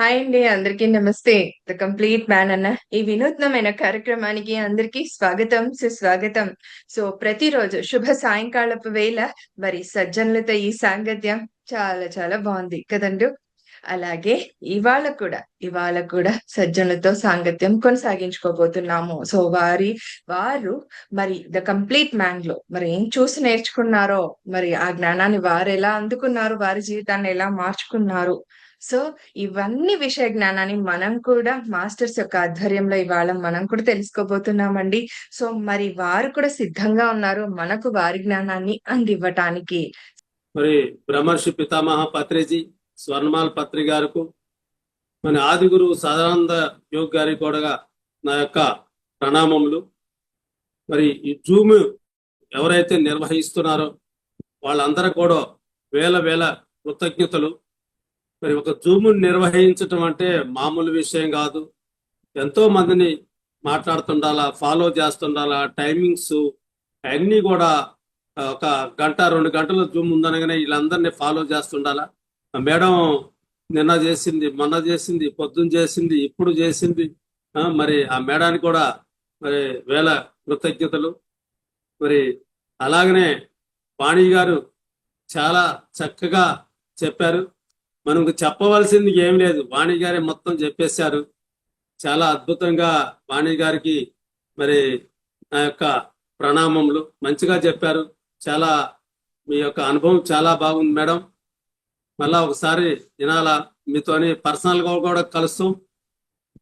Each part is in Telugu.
హాయ్ అండి. అందరికీ నమస్తే. ద కంప్లీట్ మ్యాన్ అన్న ఈ వినూత్నమైన కార్యక్రమానికి అందరికీ స్వాగతం, సుస్వాగతం. ప్రతిరోజు శుభ సాయంకాలపు వేళ మరి సజ్జనులతో ఈ సాంగత్యం చాలా చాలా బావుంది కదండీ! అలాగే ఇవాళ కూడా సజ్జనులతో సాంగత్యం కొనసాగించుకోబోతున్నాము. వారు మరి ద కంప్లీట్ మ్యాన్‌లో మరి ఏం చూసి నేర్చుకున్నారో, మరి ఆ జ్ఞానాన్ని వారెలా అందుకున్నారు, వారి జీవితాన్ని ఎలా మార్చుకున్నారు. సో, ఇవన్నీ విషయ జ్ఞానాన్ని మనం కూడా మాస్టర్స్ యొక్క ఆధ్వర్యంలో ఇవాళ మనం కూడా తెలుసుకోబోతున్నామండి. మరి వారు కూడా సిద్ధంగా ఉన్నారు మనకు వారి జ్ఞానాన్ని అందివ్వటానికి. మరి బ్రహ్మర్షి పితామహ పత్రిజీ స్వర్ణమాల పత్రి గారికి మన ఆది గురువు సదానంద యోగ్ గారికి కూడా నా యొక్క ప్రణామములు. మరి ఈ జూమ్ ఎవరైతే నిర్వహిస్తున్నారో వాళ్ళందరూ కూడా వేల వేల కృతజ్ఞతలు. మరి ఒక జూమ్ నిర్వహించటం అంటే మామూలు విషయం కాదు. ఎంతో మందిని మాట్లాడుతుండాలా, ఫాలో చేస్తుండాలా, టైమింగ్స్ అన్నీ కూడా ఒక గంట 2 గంటల జూమ్ ఉందనగానే వీళ్ళందరినీ ఫాలో చేస్తుండాలా. మేడం నిన్న చేసింది, మొన్న చేసింది, పొద్దున్న చేసింది, ఇప్పుడు చేసింది. మరి ఆ మేడానికి కూడా మరి వేల కృతజ్ఞతలు. మరి అలాగనే వాణి గారు చాలా చక్కగా చెప్పారు. మనకు చెప్పవలసింది ఏం లేదు, వాణి గారే మొత్తం చెప్పేశారు. చాలా అద్భుతంగా వాణి గారికి మరి నా యొక్క ప్రణామములు. మంచిగా చెప్పారు. చాలా మీ యొక్క అనుభవం చాలా బాగుంది మేడం. మళ్ళా ఒకసారి వినాలా, మీతోని పర్సనల్ గా కూడా కలుస్తాం.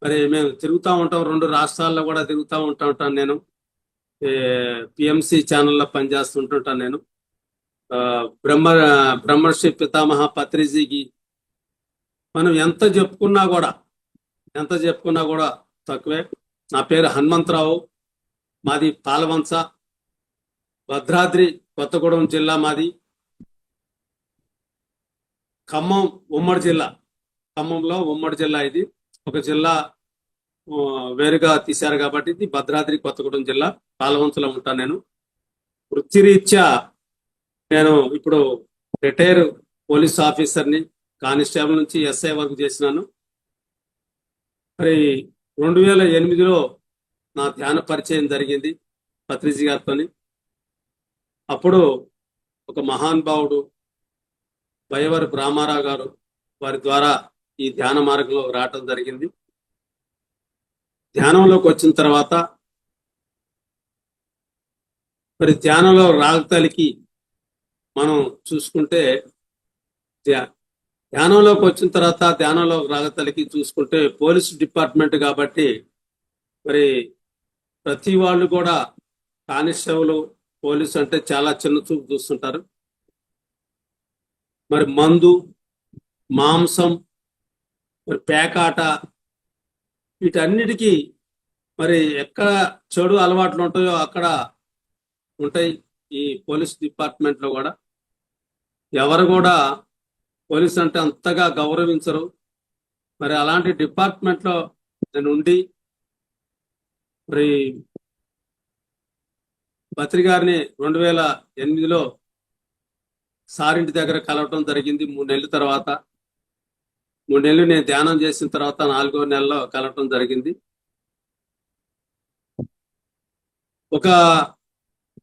మరి మేము తిరుగుతూ ఉంటాం, 2 రాష్ట్రాల్లో కూడా తిరుగుతూ ఉంటాను. నేను పిఎంసి ఛానల్లో పనిచేస్తుంటుంటాను. నేను బ్రహ్మర్షి పితామహ పత్రిజీకి మనం ఎంత చెప్పుకున్నా కూడా తక్కువే. నా పేరు హనుమంతరావు, మాది పాలవంచ, భద్రాద్రి కొత్తగూడెం జిల్లా మాది. ఖమ్మం ఉమ్మడి జిల్లా, ఖమ్మంలో ఉమ్మడి జిల్లా. ఇది ఒక జిల్లా వేరుగా తీశారు కాబట్టి ఇది భద్రాద్రి కొత్తగూడెం జిల్లా, పాలవంచలో ఉంటాను నేను. వృత్తిరీత్యా నేను ఇప్పుడు రిటైర్ పోలీస్ ఆఫీసర్ని. కానిస్టేబుల్ నుంచి ఎస్ఐ వరకు చేసినాను. మరి 2008లో నా ధ్యాన పరిచయం జరిగింది పత్రిజీ గారితోని. అప్పుడు ఒక మహానుభావుడు బయవరి బ్రహ్మారావు గారు వారి ద్వారా ఈ ధ్యాన మార్గంలో రావటం జరిగింది. ధ్యానంలోకి వచ్చిన తర్వాత మరి ధ్యానంలో రాగతలికి మనం చూసుకుంటే, ధ్యానంలోకి వచ్చిన తర్వాత ధ్యానంలో రాగతలికి చూసుకుంటే పోలీస్ డిపార్ట్మెంట్ కాబట్టి మరి ప్రతి వాళ్ళు కూడా కానిస్టేబుల్ పోలీసు అంటే చాలా చిన్న చూపు చూస్తుంటారు. మరి మందు, మాంసం, మరి పేకాట, వీటన్నిటికీ మరి ఎక్కడ చెడు అలవాట్లు ఉంటాయో అక్కడ ఉంటాయి ఈ పోలీస్ డిపార్ట్మెంట్లో కూడా. ఎవరు కూడా పోలీస్ అంటే అంతగా గౌరవించరు. మరి అలాంటి డిపార్ట్మెంట్లో నేను ఉండి మరి పత్రి గారిని 2008లో సారింటి దగ్గర కలవటం జరిగింది. 3 నెలల తర్వాత, 3 నెలలు నేను ధ్యానం చేసిన తర్వాత 4వ నెలలో కలవటం జరిగింది. ఒక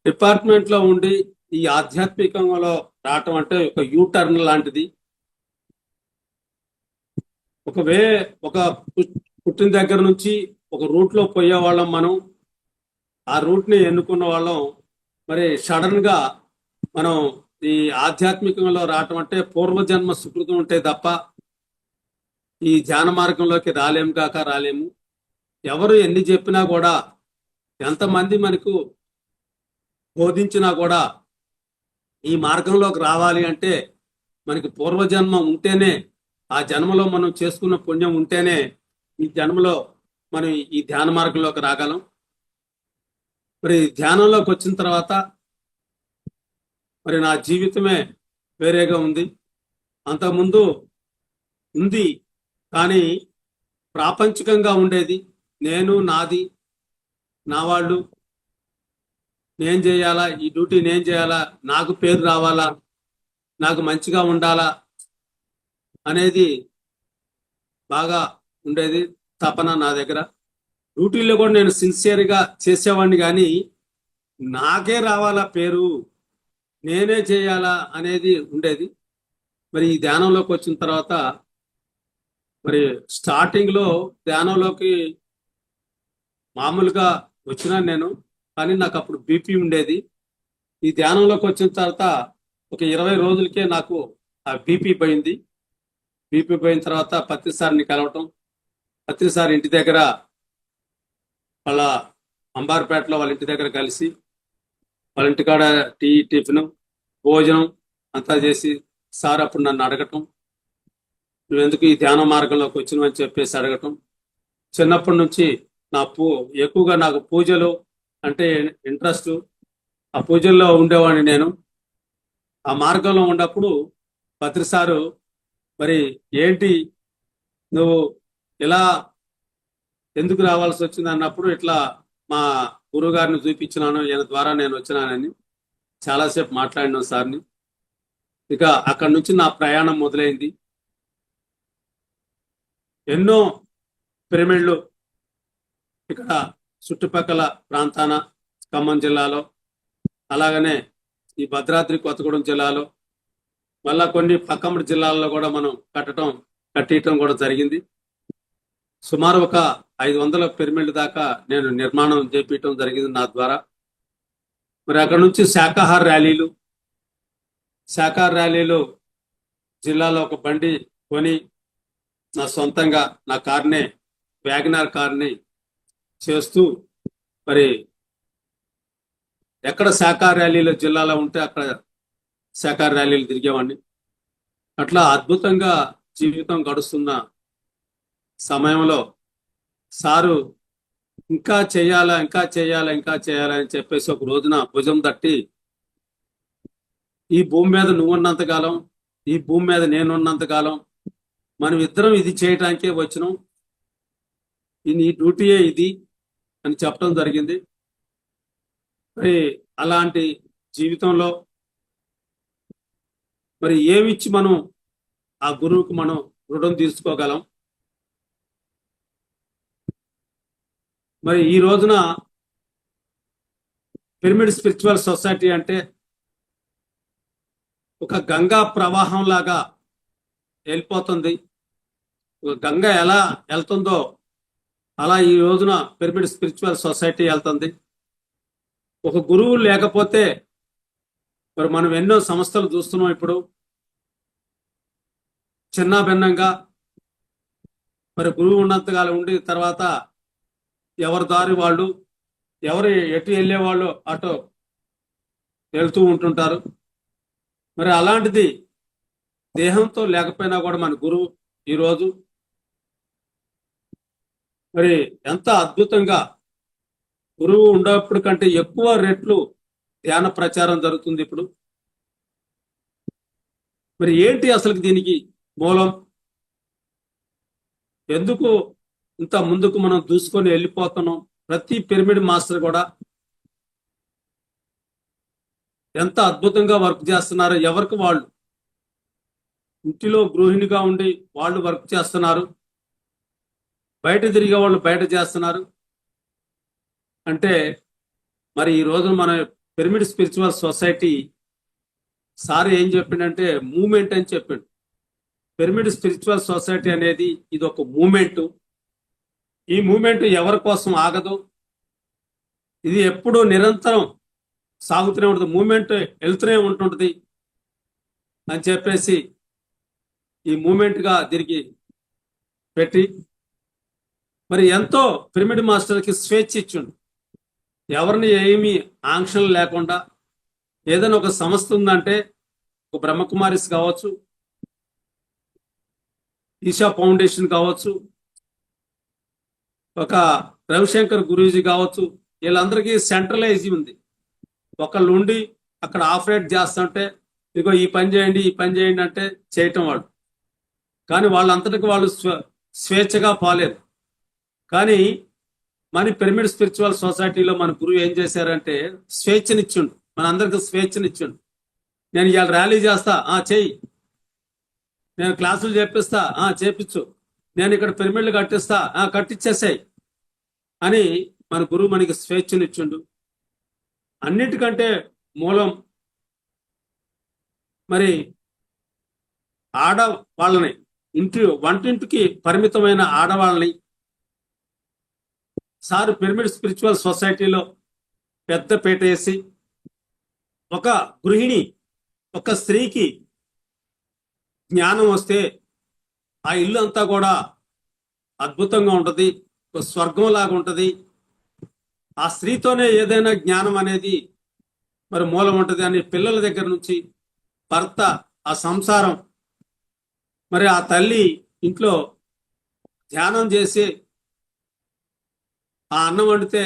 డిపార్ట్మెంట్ లో ఉండి ఈ ఆధ్యాత్మికంలో రావటం అంటే ఒక యూటర్న్ లాంటిది. ఒక పుట్టిన దగ్గర నుంచి ఒక రూట్ లో పోయే వాళ్ళం మనం. ఆ రూట్ ని ఎన్నుకున్న వాళ్ళం. మరి సడన్ గా మనం ఈ ఆధ్యాత్మికంలో రావటం అంటే పూర్వజన్మ సుకృతం ఉంటే తప్ప ఈ ధ్యాన మార్గంలోకి రాలేము. ఎవరు ఎన్ని చెప్పినా కూడా, ఎంతమంది మనకు బోధించినా కూడా ఈ మార్గంలోకి రావాలి అంటే మనకి పూర్వజన్మ ఉంటేనే, ఆ జన్మలో మనం చేసుకున్న పుణ్యం ఉంటేనే ఈ జన్మలో మనం ఈ ధ్యాన మార్గంలోకి రాగలం. మరి ధ్యానంలోకి వచ్చిన తర్వాత మరి నా జీవితమే వేరేగా ఉంది. అంతకుముందు ఉంది కానీ ప్రాపంచికంగా ఉండేది. నేను, నాది, నా వాళ్ళు, నేను చేయాలా, ఈ డ్యూటీ నేను చేయాలా, నాకు పేరు రావాలా, నాకు మంచిగా ఉండాలా అనేది బాగా ఉండేది తపన నా దగ్గర. డ్యూటీలో కూడా నేను సిన్సియర్గా చేసేవాడిని, కానీ నాకే రావాలా పేరు, నేనే చేయాలా అనేది ఉండేది. మరి ఈ ధ్యానంలోకి వచ్చిన తర్వాత మరి స్టార్టింగ్లో ధ్యానంలోకి మామూలుగా వచ్చినా నేను, కానీ నాకు అప్పుడు బీపీ ఉండేది. ఈ ధ్యానంలోకి వచ్చిన తర్వాత ఒక 20 రోజులకే నాకు ఆ బీపీ పోయింది. బీపీ పోయిన తర్వాత పత్రిసారిని కలవటం, పత్రిసారి ఇంటి దగ్గర వాళ్ళ అంబార్పేటలో వాళ్ళ ఇంటి దగ్గర కలిసి వాళ్ళ ఇంటికాడ టీ టిఫిన్ భోజనం అంతా చేసి సార్ అప్పుడు నన్ను అడగటం, నువ్వు ఎందుకు ఈ ధ్యాన మార్గంలోకి వచ్చినవని చెప్పేసి అడగటం. చిన్నప్పటి నుంచి ఎక్కువగా నాకు పూజలు అంటే ఇంట్రెస్ట్. ఆ పూజల్లో ఉండేవాడిని నేను. ఆ మార్గంలో ఉన్నప్పుడు పత్రిసారు మరి ఏంటి నువ్వు ఇలా ఎందుకు రావాల్సి వచ్చింది అన్నప్పుడు, ఇట్లా మా గురువు గారిని చూపించినాను, ఈయన ద్వారా నేను వచ్చినానని చాలాసేపు మాట్లాడినాం సార్ని. ఇక అక్కడి నుంచి నా ప్రయాణం మొదలైంది. ఎన్నో పిరమిడ్లు ఇక్కడ చుట్టుపక్కల ప్రాంతాన ఖమ్మం జిల్లాలో, అలాగనే ఈ భద్రాద్రి కొత్తగూడెం జిల్లాలో, మళ్ళా కొన్ని పక్కమటి జిల్లాల్లో కూడా మనం కట్టియటం కూడా జరిగింది. సుమారు ఒక 500 పిరమిడ్ల దాకా నేను నిర్మాణం చేపించడం జరిగింది నా ద్వారా. మరి అక్కడ నుంచి శాకాహార ర్యాలీలు జిల్లాలో ఒక బండి కొని నా సొంతంగా నా కార్నే, వ్యాగనార్ కార్ని చేస్తూ మరి ఎక్కడ శాకాహార ర్యాలీలు జిల్లాలో ఉంటే అక్కడ శాకాహార ర్యాలీలు తిరిగేవాడిని. అట్లా అద్భుతంగా జీవితం గడుస్తున్న సమయంలో సారు ఇంకా చేయాలా అని చెప్పేసి ఒక రోజున భుజం తట్టి, ఈ భూమి మీద నువ్వున్నంత కాలం, ఈ భూమి మీద నేనున్నంత కాలం మనం ఇద్దరం ఇది చేయటానికే వచ్చినాం, నీ డ్యూటీయే ఇది అని చెప్పడం జరిగింది. మరి అలాంటి జీవితంలో మరి ఏమిచ్చి మనం ఆ గురువుకు మనం రుణం తీర్చుకోగలం? మరి ఈ రోజున పిరమిడ్ స్పిరిచువల్ సొసైటీ అంటే ఒక గంగా ప్రవాహం లాగా వెళ్ళిపోతుంది. ఒక గంగ ఎలా వెళ్తుందో అలా ఈ రోజున పిరమిడ్ స్పిరిచువల్ సొసైటీ వెళ్తుంది. ఒక గురువు లేకపోతే మరి మనం ఎన్నో సంస్థలు చూస్తున్నాం. ఇప్పుడు చిన్న భిన్నంగా మరి గురువు ఉన్నంతకాలం ఉండి తర్వాత ఎవరి దారి వాళ్ళు, ఎవరు ఎటు వెళ్ళేవాళ్ళు అటు వెళ్తూ ఉంటుంటారు. మరి అలాంటిది దేహంతో లేకపోయినా కూడా మన గురువు ఈరోజు మరి ఎంత అద్భుతంగా గురువు ఉండేప్పుడు కంటే ఎక్కువ రెట్లు ధ్యాన ప్రచారం జరుగుతుంది ఇప్పుడు. మరి ఏంటి అసలు దీనికి మూలం? ఎందుకు ఇంత ముందుకు మనం దూసుకొని వెళ్ళిపోతున్నాం? ప్రతి పిరమిడ్ మాస్టర్ కూడా ఎంత అద్భుతంగా వర్క్ చేస్తున్నారు. ఎవరికి వాళ్ళు ఇంటిలో గృహిణిగా ఉండి వాళ్ళు వర్క్ చేస్తున్నారు, బయట తిరిగే వాళ్ళు బయట చేస్తున్నారు. అంటే మరి ఈ రోజున మన పిరమిడ్ స్పిరిచువల్ సొసైటీ సార్ ఏం చెప్పిండంటే మూమెంట్ అని చెప్పిండు. పిరమిడ్ స్పిరిచువల్ సొసైటీ అనేది ఇది ఒక మూమెంట్. ఈ మూమెంట్ ఎవరి కోసం ఆగదు, ఇది ఎప్పుడూ నిరంతరం సాగుతూనే ఉంటుంది, మూమెంట్ వెళ్తూనే ఉంటుంటుంది అని చెప్పేసి ఈ మూమెంట్గా తిరిగి పెట్టి మరి ఎంతో పిరమిడ్ మాస్టర్కి స్వేచ్ఛ ఇచ్చిండు. ఎవరిని ఏమీ ఆంక్షలు లేకుండా ఏదైనా ఒక సంస్థ ఉందంటే, ఒక బ్రహ్మకుమారిస్ కావచ్చు, ఈషా ఫౌండేషన్ కావచ్చు, ఒక రవిశంకర్ గురూజీ కావచ్చు, వీళ్ళందరికీ సెంట్రలైజ్ ఉంది. ఒకళ్ళు ఉండి అక్కడ ఆపరేట్ చేస్తుంటే ఇగో ఈ పని చేయండి అంటే చేయటం వాళ్ళు. కానీ వాళ్ళంతటికి వాళ్ళు స్వేచ్ఛగా పోలేరు. కానీ మన పిరమిడ్ స్పిరిచువల్ సొసైటీలో మన గురువు ఏం చేశారంటే స్వేచ్ఛనిచ్చిండు, మనందరికి స్వేచ్ఛనిచ్చిండు. నేను ఇవాళ ర్యాలీ చేస్తా, చెయ్యి. నేను క్లాసులు చేపిస్తా, చేపించు. నేను ఇక్కడ పిరమిడ్లు కట్టిస్తా, కట్టించేసాయి అని మన గురువు మనకి స్వేచ్ఛనిచ్చిండు. అన్నిటికంటే మూలం మరి ఆడవాళ్ళని, వంటింటికి పరిమితమైన ఆడవాళ్ళని సార్ పిరమిడ్ స్పిరిచువల్ సొసైటీలో పెద్ద పీట వేసి, ఒక గృహిణి, ఒక స్త్రీకి జ్ఞానం వస్తే ఆ ఇల్లు అంతా కూడా అద్భుతంగా ఉంటుంది, ఒక స్వర్గం లాగా ఉంటుంది. ఆ స్త్రీతోనే ఏదైనా జ్ఞానం అనేది మరి మూలం ఉంటుంది అని పిల్లల దగ్గర నుంచి భర్త, ఆ సంసారం, మరి ఆ తల్లి ఇంట్లో ధ్యానం చేసి ఆ అన్నం వండితే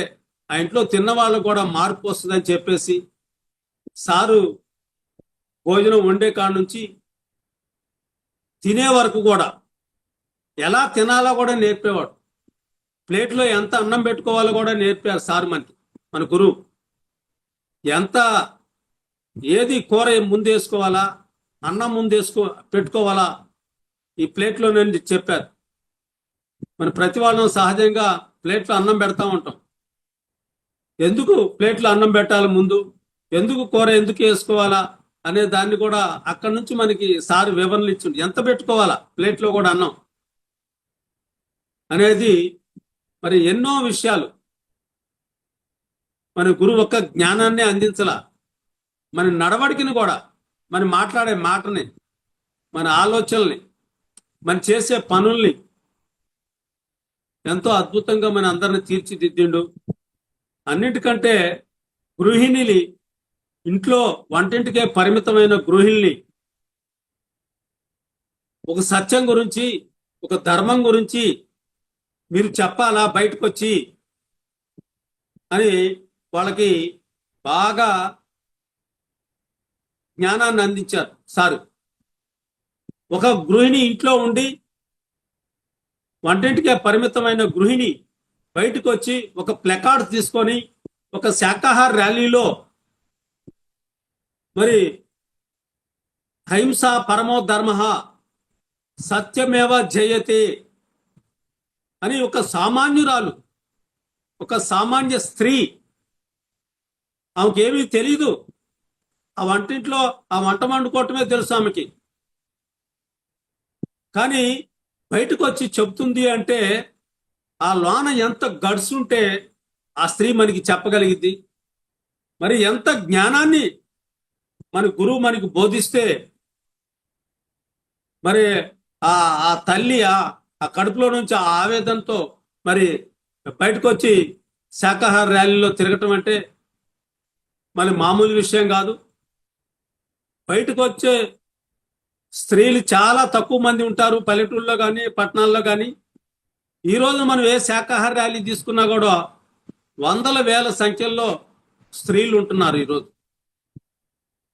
ఆ ఇంట్లో తిన్న వాళ్ళు కూడా మార్పు వస్తుందని చెప్పేసి సారు భోజనం వండే కాడ నుంచి తినే వరకు కూడా ఎలా తినాలో కూడా నేర్పేవాడు. ప్లేట్లో ఎంత అన్నం పెట్టుకోవాలో కూడా నేర్పారు సార్ మనకి, మన గురువు. ఎంత ఏది కూర ముందు వేసుకోవాలా, అన్నం ముందు పెట్టుకోవాలా ఈ ప్లేట్లో నుండి చెప్పారు. మన ప్రతి వాళ్ళం సహజంగా ప్లేట్లో అన్నం పెడతా ఉంటాం. ఎందుకు ప్లేట్లో అన్నం పెట్టాలి ముందు, ఎందుకు కూర ఎందుకు వేసుకోవాలా అనే దాన్ని కూడా అక్కడి నుంచి మనకి సార్ వివరణలు ఇచ్చిండు. ఎంత పెట్టుకోవాలా ప్లేట్లో కూడా అన్నం అనేది, మరి ఎన్నో విషయాలు మన గురువు ఒక్క జ్ఞానాన్ని అందించలా, మన నడవడికని కూడా, మన మాట్లాడే మాటని, మన ఆలోచనల్ని, మన చేసే పనుల్ని ఎంతో అద్భుతంగా మన అందరిని తీర్చిదిద్దిండు. అన్నిటికంటే గృహిణిని, ఇంట్లో వంటింటికే పరిమితమైన గృహిణిని ఒక సత్యం గురించి, ఒక ధర్మం గురించి మీరు చెప్పాలా బయటకు వచ్చి అని వాళ్ళకి బాగా జ్ఞానాన్ని అందించారు సారు. ఒక గృహిణి ఇంట్లో ఉండి, వంటింటికే పరిమితమైన గృహిణి బయటకు వచ్చి ఒక ప్లకార్డ్ తీసుకొని ఒక శాకాహార ర్యాలీలో మరి అహింస పరమో ధర్మ సత్యమేవ జయతే అని ఒక సామాన్యురాలు, ఒక సామాన్య స్త్రీ, ఆమెకేమీ తెలీదు, ఆ వంటింట్లో ఆ వంట వండుకోవటమే తెలుసు ఆమెకి, కానీ బయటకు వచ్చి చెప్తుంది అంటే ఆ లోన ఎంత గడ్స్ ఉంటే ఆ స్త్రీ మనకి చెప్పగలిగింది. మరి ఎంత జ్ఞానాన్ని మన గురువు మనకి బోధిస్తే మరి ఆ తల్లి ఆ కడుపులో నుంచి ఆ ఆవేదనతో మరి బయటకు వచ్చి శాకాహార ర్యాలీలో తిరగటం అంటే మరి మామూలు విషయం కాదు. బయటకు వచ్చే స్త్రీలు చాలా తక్కువ మంది ఉంటారు పల్లెటూళ్ళలో కానీ పట్టణాల్లో కానీ. ఈరోజు మనం ఏ శాకాహార ర్యాలీ తీసుకున్నా కూడా వందల వేల సంఖ్యల్లో స్త్రీలు ఉంటున్నారు ఈరోజు.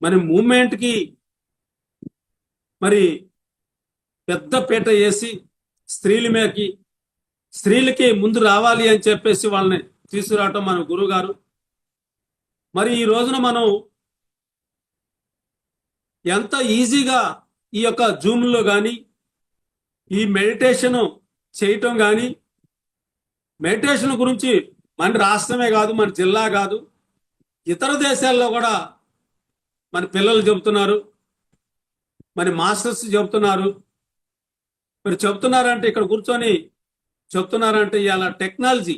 మరి మూమెంట్కి మరి పెద్ద పీట వేసి స్త్రీలకి ముందు రావాలి అని చెప్పేసి వాళ్ళని తీసుకురావటం మన గురువు గారు. మరి ఈ రోజున మనం ఎంత ఈజీగా ఈ యొక్క జూమ్లో కానీ ఈ మెడిటేషన్ చేయటం కానీ, మెడిటేషన్ గురించి మన రాష్ట్రమే కాదు, మన జిల్లా కాదు, ఇతర దేశాల్లో కూడా మన పిల్లలు చెబుతున్నారు, మన మాస్టర్స్ చెబుతున్నారు. మరి చెబుతున్నారంటే ఇక్కడ కూర్చొని చెప్తున్నారంటే ఇవాళ టెక్నాలజీ,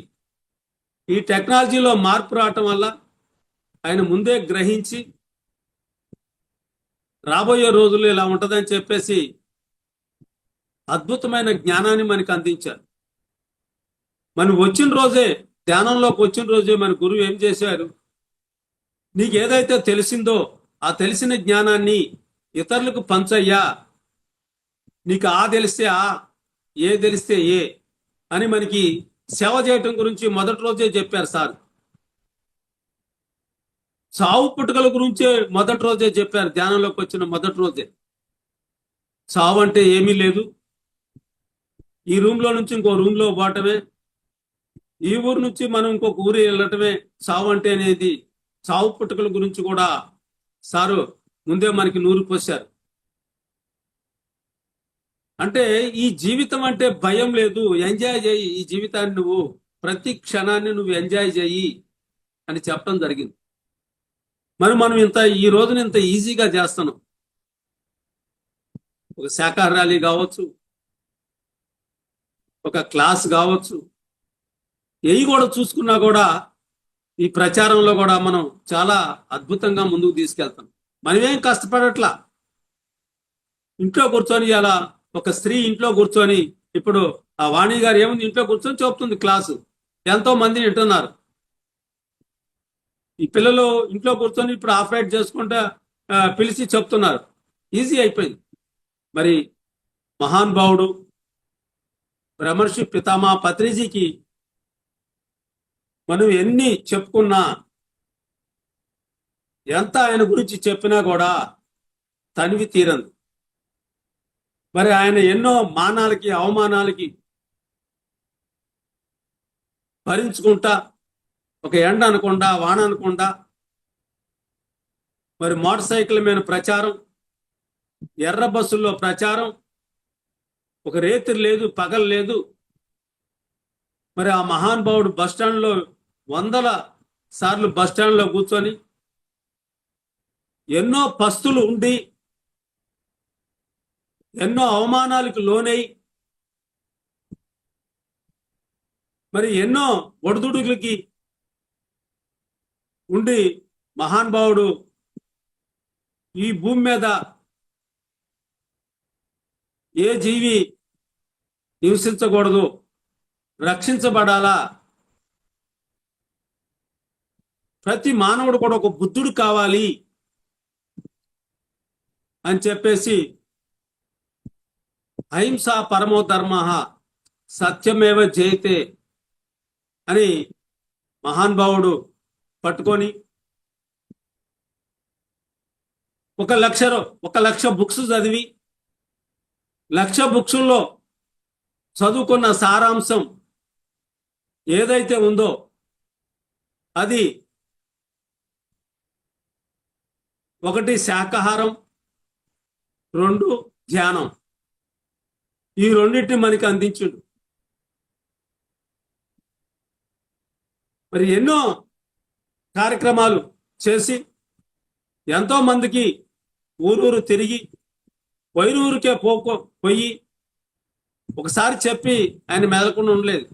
ఈ టెక్నాలజీలో మార్పు రావటం వల్ల ఆయన ముందే గ్రహించి రాబోయే రోజుల్లో ఇలా ఉంటుందని చెప్పేసి అద్భుతమైన జ్ఞానాన్ని మనకు అందించారు. మనం వచ్చిన రోజే, ధ్యానంలోకి వచ్చిన రోజే మన గురువు ఏం చేశారు, నీకు ఏదైతే తెలిసిందో ఆ తెలిసిన జ్ఞానాన్ని ఇతరులకు పంచయ్యా, నీకు ఆ తెలిస్తే ఆ, ఏ తెలిస్తే ఏ అని మనకి సేవ చేయటం గురించి మొదటి రోజే చెప్పారు సార్. చావు పుట్టుకల గురించే మొదటి రోజే చెప్పారు, ధ్యానంలోకి వచ్చిన మొదటి రోజే. చావు అంటే ఏమీ లేదు, ఈ రూమ్లో నుంచి ఇంకో రూమ్లో పోవటమే, ఈ ఊరు నుంచి మనం ఇంకొక ఊరు వెళ్ళటమే చావు అంటే అనేది. చావు పుట్టుకల గురించి కూడా సారు ముందే మనకి నూరు పోశారు. అంటే ఈ జీవితం అంటే భయం లేదు, ఎంజాయ్ చేయి ఈ జీవితాన్ని, నువ్వు ప్రతి క్షణాన్ని నువ్వు ఎంజాయ్ చేయి అని చెప్పడం జరిగింది. మరి మనం ఈ రోజున ఇంత ఈజీగా చేస్తున్నాం. ఒక శాఖాహార ర్యాలీ కావచ్చు, ఒక క్లాస్ కావచ్చు, ఏవి కూడా చూసుకున్నా కూడా ఈ ప్రచారంలో కూడా మనం చాలా అద్భుతంగా ముందుకు తీసుకెళ్తాం. మనమేం కష్టపడట్లా. ఇంట్లో కూర్చొని ఇలా ఒక స్త్రీ ఇంట్లో కూర్చొని, ఇప్పుడు ఆ వాణి గారు ఏముంది, ఇంట్లో కూర్చొని చెప్తుంది క్లాసు, ఎంతో మంది వింటున్నారు. ఈ పిల్లలు ఇంట్లో కూర్చొని ఇప్పుడు ఆపరేట్ చేసుకుంటే పిలిచి చెప్తున్నారు. ఈజీ అయిపోయింది. మరి మహానుభావుడు బ్రహ్మర్షి పితామహ పత్రిజీకి మనం ఎన్ని చెప్పుకున్నా, ఎంత ఆయన గురించి చెప్పినా కూడా తనివి తీరంది. మరి ఆయన ఎన్నో మానాలకి అవమానాలకి భరించుకుంటా, ఒక ఎండ అనకుండా వాన అనకుండా, మరి మోటార్ సైకిల్ మీద ప్రచారం, ఎర్ర బస్సుల్లో ప్రచారం, ఒక రేత్రి లేదు పగలు లేదు. మరి ఆ మహానుభావుడు బస్టాండ్లో వందల సార్లు బస్టాండ్లో కూర్చొని ఎన్నో పస్తులు ఉండి, ఎన్నో అవమానాలకు లోనై, మరి ఎన్నో ఒడిదుడుకులకి ఉండి మహానుభావుడు ఈ భూమి మీద ఏ జీవి నివసించకూడదు, రక్షించబడాలా, ప్రతి మానవుడు కూడా ఒక బుద్ధుడు కావాలి అని చెప్పేసి అహింసా పరమో ధర్మ సత్యమేవ జయతే అని మహానుభావుడు పట్టుకొని ఒక లక్ష బుక్స్ చదివి, 1,00,000 బుక్స్లో చదువుకున్న సారాంశం ఏదైతే ఉందో అది 1 శాకాహారం, 2 ధ్యానం. ఈ రెండింటిని మనకి అందించుడు. మరి ఎన్నో కార్యక్రమాలు చేసి ఎంతో మందికి ఊరూరు తిరిగి, ఊరికే పోయి ఒకసారి చెప్పి ఆయన మెదలకుండా ఉండలేదు.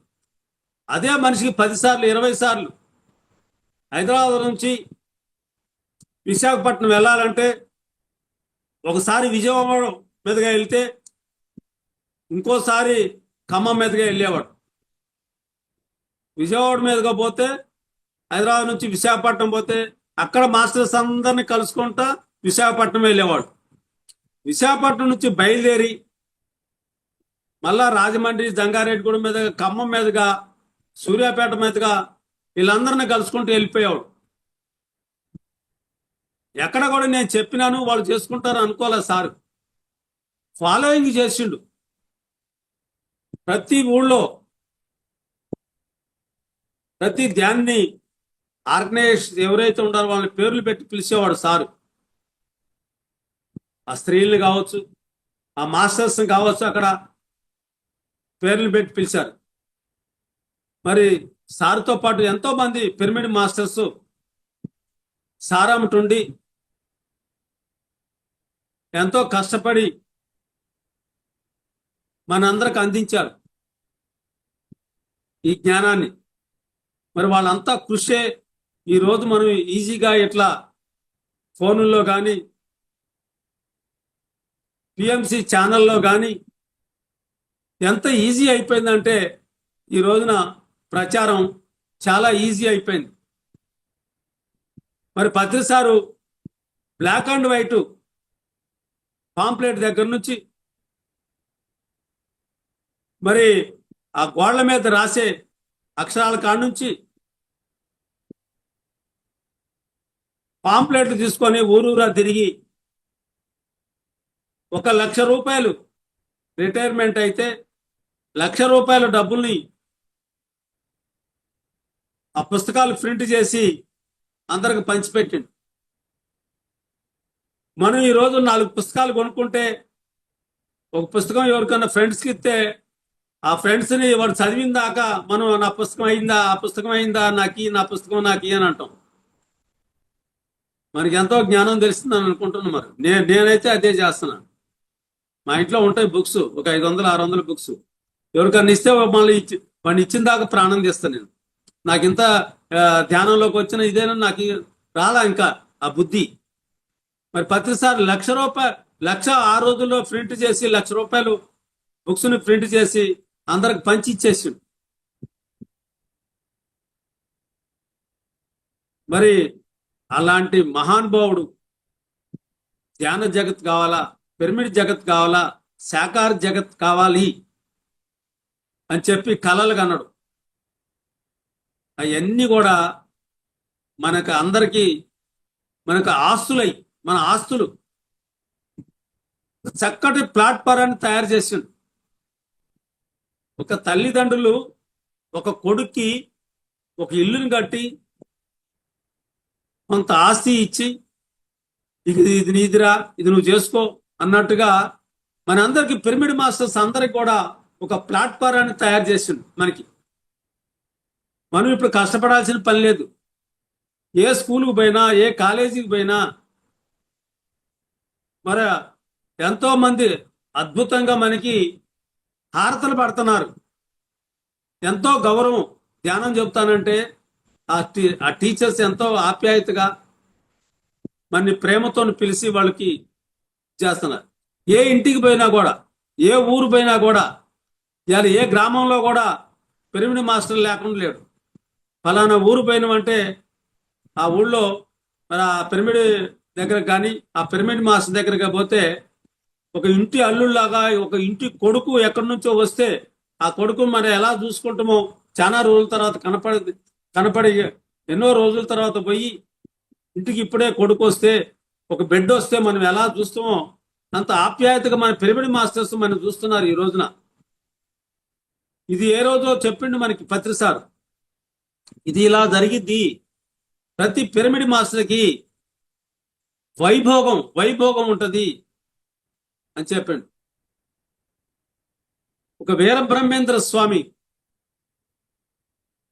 అదే మనిషికి 10 సార్లు 20 సార్లు హైదరాబాద్ నుంచి విశాఖపట్నం వెళ్ళాలంటే ఒకసారి విజయవాడ మీదుగా వెళ్తే ఇంకోసారి ఖమ్మం మీదుగా వెళ్ళేవాడు. విజయవాడ మీదుగా పోతే హైదరాబాద్ నుంచి విశాఖపట్నం పోతే అక్కడ మాస్టర్స్ అందరినీ కలుసుకుంటా విశాఖపట్నం వెళ్ళేవాడు. విశాఖపట్నం నుంచి బయలుదేరి మళ్ళా రాజమండ్రి, జంగారెడ్డిగూడెం మీదుగా, ఖమ్మం మీదుగా, సూర్యాపేట మీదుగా వీళ్ళందరినీ కలుసుకుంటూ వెళ్ళిపోయాడు. ఎక్కడ కూడా నేను చెప్పినాను వాళ్ళు చేసుకుంటారు అనుకోలే. సార్ ఫాలోయింగ్ చేసిండు. ప్రతి ఊళ్ళో ప్రతి ధ్యాన్ని ఆర్గనైజేషన్ ఎవరైతే ఉండారో వాళ్ళని పేర్లు పెట్టి పిలిచేవాడు సారు. ఆ స్త్రీలు కావచ్చు, ఆ మాస్టర్స్ కావచ్చు, అక్కడ పేర్లు పెట్టి పిలిచారు. మరి సార్తో పాటు ఎంతో మంది పిరమిడ్ మాస్టర్స్ సారామటుండి ఎంతో కష్టపడి మనందరికి అందించారు ఈ జ్ఞానాన్ని. మరి వాళ్ళంతా కృషే ఈరోజు మనం ఈజీగా ఇట్లా ఫోనుల్లో కానీ, పిఎంసి ఛానల్లో కానీ ఎంత ఈజీ అయిపోయిందంటే ఈ రోజున ప్రచారం చాలా ఈజీ అయిపోయింది. మరి Patri sir black and white pamphlet దగ్గర నుంచి మరి ఆ గోళ్ల మీద రాసే అక్షరాల కాడ నుంచి పాంప్లెట్లు తీసుకొని ఊరూరా తిరిగి 1,00,000 రూపాయలు రిటైర్మెంట్ అయితే 1,00,000 రూపాయల డబ్బుల్ని ఆ పుస్తకాలు ప్రింట్ చేసి అందరికి పంచిపెట్టిండు. మనం ఈరోజు 4 పుస్తకాలు కొనుక్కుంటే ఒక పుస్తకం ఎవరికన్నా ఫ్రెండ్స్కి ఇస్తే ఆ ఫ్రెండ్స్ని వాడు చదివిన దాకా మనం నా పుస్తకం అయిందా, ఆ పుస్తకం అయిందా, నా పుస్తకం నాకు అని అంటాం. మనకి ఎంతో జ్ఞానం తెలుస్తుందని అనుకుంటున్నాం. మరి నేనైతే అదే చేస్తున్నాను. మా ఇంట్లో ఉంటాయి బుక్స్, ఒక 500-600 బుక్స్. ఎవరికన్నా ఇస్తే మళ్ళీ వాడిని ఇచ్చిన దాకా ప్రాణం తీస్తాను నేను. నాకు ఇంత ధ్యానంలోకి వచ్చిన ఇదేనా నాకు రాలా ఇంకా ఆ బుద్ధి. మరి ప్రతిసారి లక్ష ఆ రోజుల్లో ప్రింట్ చేసి ₹1,00,000 బుక్స్ ని ప్రింట్ చేసి అందరికి పంచి ఇచ్చేసి. మరి అలాంటి మహానుభావుడు ధ్యాన జగత్ కావాలా, పిరమిడ్ జగత్ కావాలా, శాకార జగత్ కావాలి అని చెప్పి కలలు కన్నాడు. అవన్నీ కూడా మనకు ఆస్తులై, మన ఆస్తులు చక్కటి ప్లాట్ఫారాన్ని తయారు చేసిండు. ఒక తల్లిదండ్రులు ఒక కొడుక్కి ఒక ఇల్లుని కట్టి కొంత ఆస్తి ఇచ్చి ఇది నీదిరా, ఇది నువ్వు చేసుకో అన్నట్టుగా మన అందరికి పిరమిడ్ మాస్టర్స్ అందరికి కూడా ఒక ప్లాట్ఫారాన్ని తయారు చేసిండు మనకి. మనం ఇప్పుడు కష్టపడాల్సిన పని లేదు. ఏ స్కూల్కి పోయినా, ఏ కాలేజీకి పోయినా మరి ఎంతో మంది అద్భుతంగా మనకి హారతలు పడుతున్నారు. ఎంతో గౌరవం. ధ్యానం చెప్తానంటే ఆ టీచర్స్ ఎంతో ఆప్యాయతగా మన ప్రేమతో పిలిచి వాళ్ళకి చేస్తున్నారు. ఏ ఇంటికి పోయినా కూడా, ఏ ఊరు పోయినా కూడా, ఇవాళ ఏ గ్రామంలో కూడా పిరమిడ్ మాస్టర్ లేకుండా లేడు. ఫలానా ఊరు పోయినామంటే ఆ ఊళ్ళో మరి ఆ పిరమిడ్ దగ్గర కానీ, ఆ పిరమిడ్ మాస్టర్ దగ్గరగా పోతే ఒక ఇంటి అల్లుళ్ళలాగా, ఒక ఇంటి కొడుకు ఎక్కడి నుంచో వస్తే ఆ కొడుకు మరి ఎలా చూసుకుంటామో చాలా రోజుల తర్వాత కనపడి ఎన్నో రోజుల తర్వాత పోయి ఇంటికి ఇప్పుడే కొడుకు వస్తే, ఒక బిడ్డ వస్తే మనం ఎలా చూస్తామో అంత ఆప్యాయతగా మన పిరమిడ్ మాస్టర్స్ మనం చూస్తున్నారు ఈ రోజున. ఇది ఏ రోజో చెప్పిండు మనకి పత్రి సార్. ఇది ఇలా జరిగిద్ది. ప్రతి పిరమిడ్ మాస్టర్కి వైభోగం ఉంటది అని చెప్పండి. ఒక వీర బ్రహ్మేంద్ర స్వామి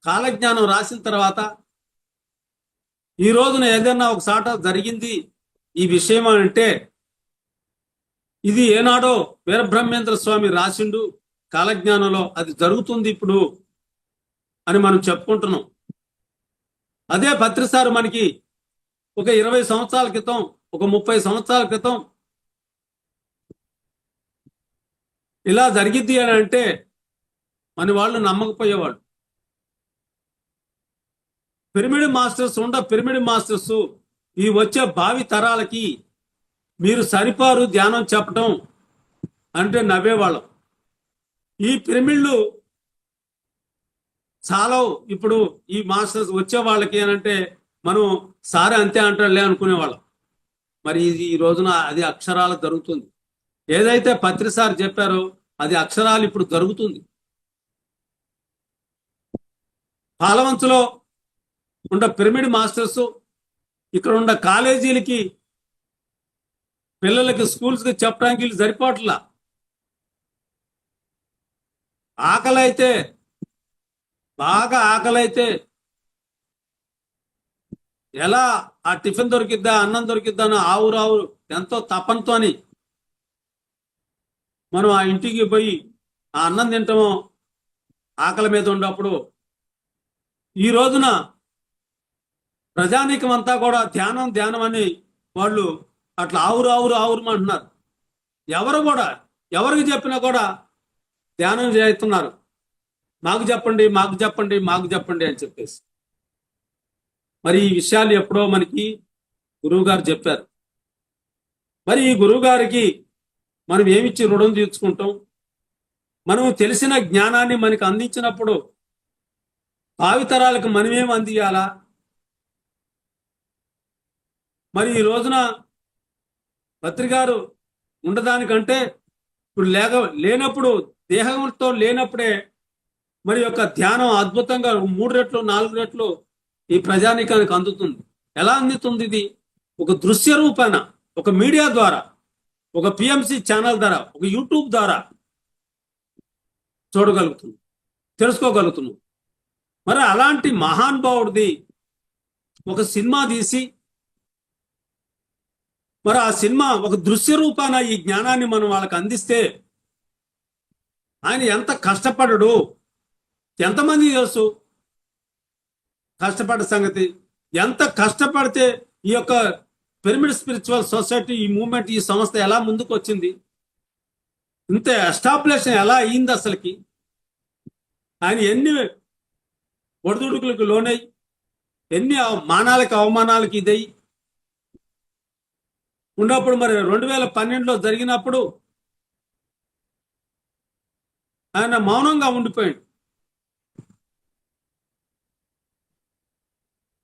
కాలజ్ఞానం రాసిన తర్వాత ఈ రోజున ఏదైనా ఒక సాట జరిగింది ఈ విషయం అంటే ఇది ఏనాడో వీరబ్రహ్మేంద్ర స్వామి రాసిండు కాలజ్ఞానంలో, అది జరుగుతుంది ఇప్పుడు అని మనం చెప్పుకుంటున్నాం. అదే పత్రిసారు మనకి ఒక 20 సంవత్సరాల క్రితం, ఒక 30 సంవత్సరాల క్రితం ఇలా జరిగిద్ది అని అంటే మన వాళ్ళు నమ్మకపోయేవాళ్ళు. పిరమిడ్ మాస్టర్స్ ఈ వచ్చే భావి తరాలకి మీరు సరిపారు ధ్యానం చెప్పటం అంటే నవ్వేవాళ్ళం. ఈ పిరమిడ్లు చాలా ఇప్పుడు ఈ మాస్టర్స్ వచ్చే వాళ్ళకి అంటే మనం సారే అంతే అంటాడులే అనుకునేవాళ్ళం. మరి ఇది ఈ రోజున అది అక్షరాలు జరుగుతుంది. ఏదైతే పత్రిసారి చెప్పారో అది అక్షరాలు ఇప్పుడు జరుగుతుంది. పాలవంచులో ఉన్న పిరమిడ్ మాస్టర్స్ ఇక్కడ ఉన్న కాలేజీలకి, పిల్లలకి, స్కూల్స్కి చెప్పడానికి వీళ్ళు సరిపోవట్లా. బాగా ఆకలైతే ఎలా ఆ టిఫిన్ దొరికిద్దా, అన్నం దొరికిద్దా అని ఆవురు ఎంతో తపంతోని మనం ఆ ఇంటికి పోయి ఆ అన్నం తింటామో ఆకలి మీద ఉన్నప్పుడు, ఈ రోజున ప్రజానీకం అంతా కూడా ధ్యానం అని వాళ్ళు అట్లా ఆవురు అంటున్నారు. ఎవరికి చెప్పినా కూడా ధ్యానం చేస్తున్నారు. మాకు చెప్పండి అని చెప్పేసి. మరి ఈ విషయాలు ఎప్పుడో మనకి గురువు గారు చెప్పారు. మరి ఈ గురువు గారికి మనం ఏమిచ్చి రుణం తీర్చుకుంటాం? మనం తెలిసిన జ్ఞానాన్ని మనకు అందించినప్పుడు భావితరాలకు మనమేం అందియాలా? మరి ఈ రోజున పత్రికారు ఉండదానికంటే ఇప్పుడు లేనప్పుడు, దేహంతో లేనప్పుడే మరి యొక్క ధ్యానం అద్భుతంగా 3 రెట్లు 4 రెట్లు ఈ ప్రజానీకానికి అందుతుంది. ఎలా అందుతుంది? ఇది ఒక దృశ్య రూపాన, ఒక మీడియా ద్వారా. ఒక పిఎంసి ఛానల్ ద్వారా, ఒక యూట్యూబ్ ద్వారా చూడగలుగుతున్నాం, తెలుసుకోగలుగుతున్నాం. మరి అలాంటి మహానుభావుడిది ఒక సినిమా తీసి, మరి ఆ సినిమా ఒక దృశ్య రూపాన ఈ జ్ఞానాన్ని మనం వాళ్ళకి అందిస్తే ఆయన ఎంత కష్టపడడు, ఎంతమంది తెలుసు కష్టపడ్డ సంగతి. ఎంత కష్టపడితే ఈ యొక్క పిరమిడ్ స్పిరిచువల్ సొసైటీ, ఈ మూవ్మెంట్, ఈ సంస్థ ఎలా ముందుకు వచ్చింది, ఇంత ఎస్టాబ్లిషన్ ఎలా అయింది అసలుకి. ఆయన ఎన్ని ఒడిదుడుకులకు లోనై, ఎన్ని మానాలకి అవమానాలకి ఇదై ఉన్నప్పుడు, మరి 2012లో జరిగినప్పుడు ఆయన మౌనంగా ఉండిపోయాడు.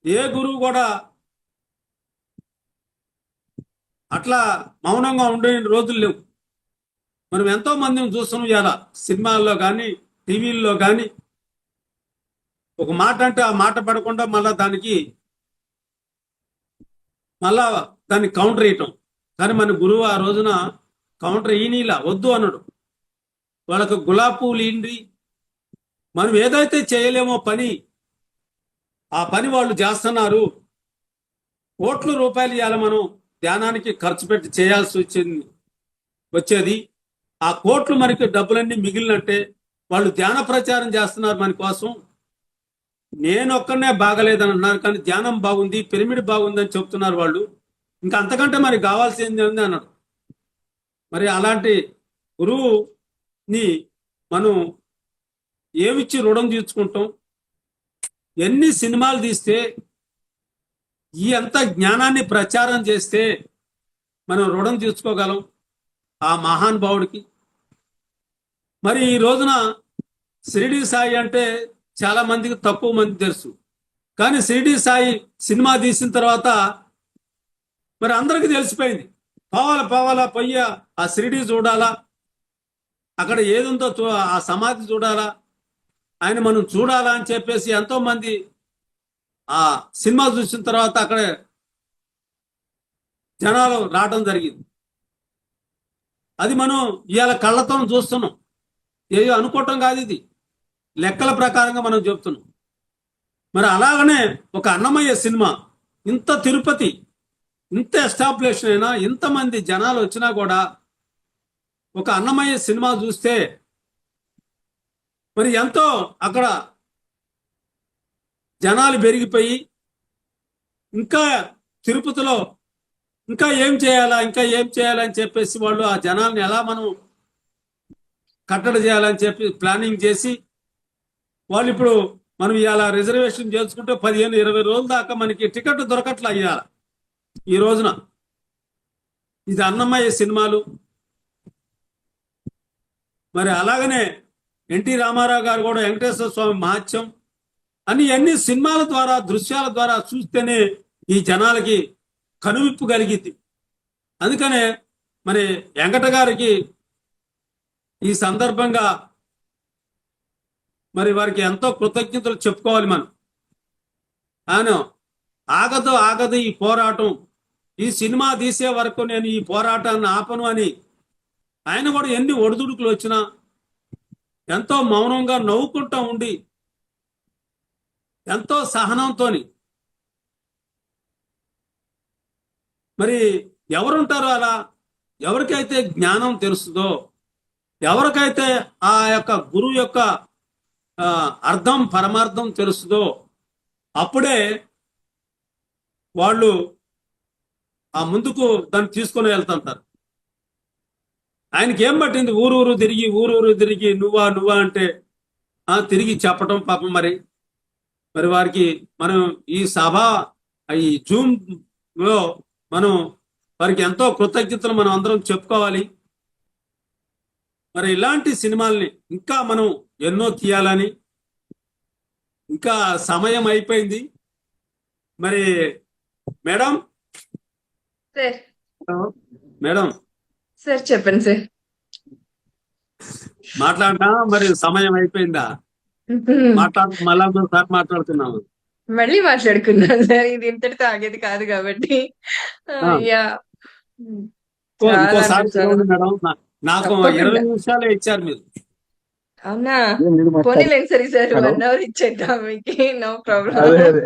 ఏ గురువు కూడా అట్లా మౌనంగా ఉండే రోజులు లేవు. మనం ఎంతో మందిని చూస్తున్నాం ఇలా సినిమాల్లో కానీ టీవీల్లో కానీ. ఒక మాట అంటే ఆ మాట పడకుండా మళ్ళా దాన్ని కౌంటర్ వేయటం. కానీ మన గురువు ఆ రోజున కౌంటర్ ఈనీలా వద్దు అన్నాడు. వాళ్ళకు గులాబీ పువ్వులు ఇండి, మనం ఏదైతే చేయలేమో పని, ఆ పని వాళ్ళు చేస్తున్నారు. కోట్ల రూపాయలు ఇవాళ మనం ధ్యానానికి ఖర్చు పెట్టి చేయాల్సి వచ్చేది. ఆ కోట్లు మనకి డబ్బులన్నీ మిగిలినట్టే. వాళ్ళు ధ్యాన ప్రచారం చేస్తున్నారు మన కోసం. నేను ఒక్కనే బాగలేదని అన్నారు, కానీ ధ్యానం బాగుంది, పిరమిడ్ బాగుంది అని చెప్తున్నారు వాళ్ళు. ఇంకా అంతకంటే మరి కావాల్సింది ఉంది అన్నాడు. మరి అలాంటి గురువుని మనం ఏమిచ్చి రుణం తీర్చుకుంటాం? ఎన్ని సినిమాలు తీస్తే, ఈ అంత జ్ఞానాన్ని ప్రచారం చేస్తే మనం రుణం తీర్చుకోగలం ఆ మహానుభావుడికి? మరి ఈ రోజున షిరిడి సాయి అంటే చాలా మందికి తక్కువ మంది తెలుసు. కానీ షిరిడి సాయి సినిమా తీసిన తర్వాత మరి అందరికీ తెలిసిపోయింది. పోవాలా పోయి ఆ షిరిడి చూడాలా, అక్కడ ఏదుందో ఆ సమాధి చూడాలా, ఆయన మనం చూడాలా అని చెప్పేసి ఎంతో మంది ఆ సినిమా చూసిన తర్వాత అక్కడ జనాలు రావడం జరిగింది. అది మనం ఇవాళ కళ్ళతో చూస్తున్నాం. ఏదో అనుకోవటం కాదు, ఇది లెక్కల ప్రకారంగా మనం చెప్తున్నాం. మరి అలాగనే ఒక అన్నమయ్య సినిమా, ఇంత తిరుపతి, ఇంత ఎస్టాబ్లిషన్ అయినా, ఇంతమంది జనాలు వచ్చినా కూడా ఒక అన్నమయ్య సినిమా చూస్తే మరి ఎంతో అక్కడ జనాలు పెరిగిపోయి, ఇంకా తిరుపతిలో ఇంకా ఏం చేయాలని చెప్పేసి వాళ్ళు ఆ జనాల్ని ఎలా మనం కట్టడి చేయాలని చెప్పి ప్లానింగ్ చేసి వాళ్ళు ఇప్పుడు మనం ఇవాళ రిజర్వేషన్ చేసుకుంటే 15-20 రోజుల దాకా మనకి టికెట్ దొరకట్లా ఇవాళ ఈ రోజున. ఇది అన్నమయ్య సినిమాలు. మరి అలాగనే ఎన్టీ రామారావు గారు కూడా వెంకటేశ్వర స్వామి మహత్యం అని అన్ని సినిమాల ద్వారా, దృశ్యాల ద్వారా చూస్తేనే ఈ జనాలకి కనువిప్పు కలిగింది. అందుకనే మరి వెంకట గారికి ఈ సందర్భంగా మరి వారికి ఎంతో కృతజ్ఞతలు చెప్పుకోవాలి మనం. ఆయన ఆగదు ఈ పోరాటం, ఈ సినిమా తీసే వరకు నేను ఈ పోరాటాన్ని ఆపను అని ఆయన కూడా ఎన్ని ఒడిదుడుకులు వచ్చినా ఎంతో మౌనంగా నవ్వుకుంటూ ఉండి, ఎంతో సహనంతోని. మరి ఎవరుంటారో అలా, ఎవరికైతే జ్ఞానం తెలుస్తుందో, ఎవరికైతే ఆ యొక్క గురువు యొక్క అర్థం పరమార్థం తెలుస్తుందో, అప్పుడే వాళ్ళు ఆ ముందుకు దాన్ని తీసుకొని వెళ్తుంటారు. ఆయనకి ఏం పట్టింది? ఊరూరు తిరిగి నువ్వా అంటే తిరిగి చెప్పటం పాపం. మరి వారికి మనం ఈ సభ, ఈ జూమ్ లో మనం వారికి ఎంతో కృతజ్ఞతలు మనం అందరం చెప్పుకోవాలి. మరి ఇలాంటి సినిమాల్ని ఇంకా మనం ఎన్నో తీయాలని. ఇంకా సమయం అయిపోయింది. మరి మేడం సార్ చెప్పండి సార్. మాట్లాడినా మరి సమయం అయిపోయిందా? మళ్ళా సార్ మాట్లాడుతున్నాము. మళ్ళీ మాట్లాడుకున్నాను సార్. ఇది ఇంతటితో ఆగేది కాదు కాబట్టి. యా చాలా ఇంకోసారి అంటే చాలా. పిలవండి మేడం. నాకు 20 తప్పకుండా. నిమిషాలే ఇచ్చారు మీరు. అవునా? ఏం లేదు మాస్టర్. పోనీలేండి సార్, ఈసారి హలో 1 అవర్ ఇచ్చేద్దాం మీకు. No problem. అదే అదే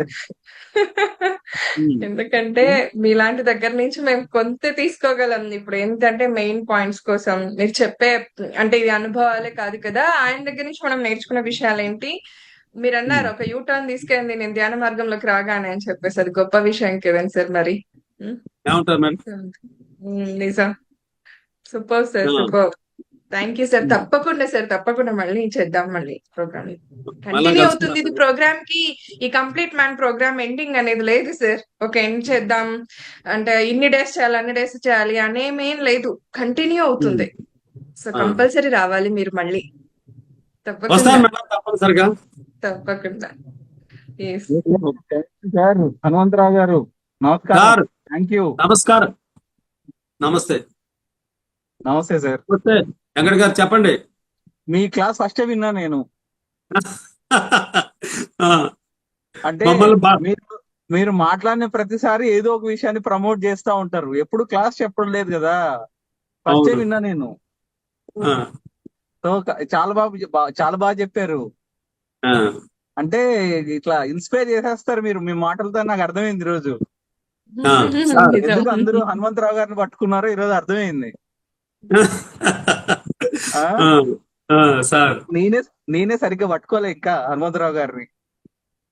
ఎందుకంటే మీలాంటి దగ్గర నుంచి మేము కొంత తీసుకోగలం. ఇప్పుడు ఏంటంటే మెయిన్ పాయింట్స్ కోసం మీరు చెప్పే, అంటే ఇది అనుభవాలే కాదు కదా, ఆయన దగ్గర నుంచి మనం నేర్చుకున్న విషయాలు ఏంటి. మీరు అన్నారు ఒక యూటర్న్ తీసుకెళ్ళింది నేను ధ్యాన మార్గంలోకి రాగానే అని చెప్పేసి, అది గొప్ప విషయం కదండి సార్ మరి. ఉమ్, ఏమంటారు మేడం? నిజం. సూపర్ సార్, ఆ, సూపర్. Thank you sir. తప్పకుండా సార్, తప్పకుండా మళ్ళీ చేద్దాం. మళ్ళీ ప్రోగ్రామ్ మళ్ళా కంటిన్యూ అవుతుంది. ఇది కలుసుకుందాం. ప్రోగ్రామ్ కి, ఈ కంప్లీట్ మ్యాన్ ప్రోగ్రామ్ ఎండింగ్ అనేది లేదు సార్. ఓకే, ఎండ్ చేద్దాం అంటే ఇన్ని డేస్ చేయాలి, అన్ని డేస్ చేయాలి అనేమేం లేదు, కంటిన్యూ అవుతుంది. సో ఆ. కంపల్సరీ రావాలి మీరు మళ్ళీ, తప్పకుండా వస్తాను మేడం తప్పనిసరిగా. తప్పకుండా. Yes. సార్ హనుమంతరావు గారు నమస్కారం. Sir thank you. నమస్కారం. నమస్తే. నమస్తే సార్. నమస్తే వెంకట్ గారు, చెప్పండి. మీ క్లాస్ ఫస్ట్ విన్నా నేను. ఆ, అంటే మమ్మల్ని మీరు మీరు మాట్లాడిన ప్రతిసారి ఏదో ఒక విషయాన్ని ప్రమోట్ చేస్తా ఉంటారు. ఎప్పుడు క్లాస్ చెప్పడం లేదు కదా, ఫస్ట్ అవును. విన్నా నేను. ఆ, సో చాలా బాగా చెప్పారు. ఆ. అంటే ఇట్లా ఇన్స్పైర్ చేసేస్తారు మీరు మీ మాటలతో, నాకు అర్థమైంది ఈ రోజు. ఆ, సార్. నిజం. ఎందుకు అందరూ హనుమంతరావు గారిని పట్టుకున్నారో ఈ రోజు అర్థమైంది. ఆ ఆ, ఆ, సార్. నేనే సరిగ్గా పట్టుకోలే ఇంకా హనుమంతరావు గారిని.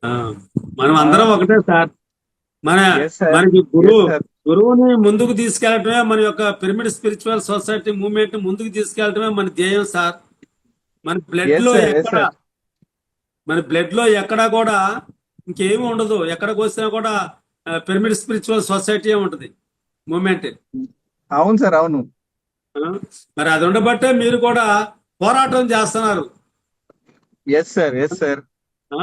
ఆ, మనం అందరం ఒకటే సార్. మన Yes, sir. మనకి Yes, sir. గురువుని ముందుకు తీసుకెళ్లటమే మన యొక్క పిరమిడ్ స్పిరిచువల్ సొసైటీ మూవ్మెంట్ ముందుకు తీసుకెళ్లటమే మన ధ్యేయం సార్. మన బ్లడ్ Yes, లో sir. Yes, ఎక్కడ sir. మన బ్లడ్ లో ఎక్కడా కూడా ఇంకేమీ ఉండదు. ఎక్కడికి వచ్చినా కూడా పిరమిడ్ స్పిరిచువల్ సొసైటీ ఉంటది, మూమెంట్. అవును సార్, అవును. మరి అది ఉండబట్టే మీరు కూడా పోరాటం చేస్తున్నారు. Yes sir, yes sir. ఆ?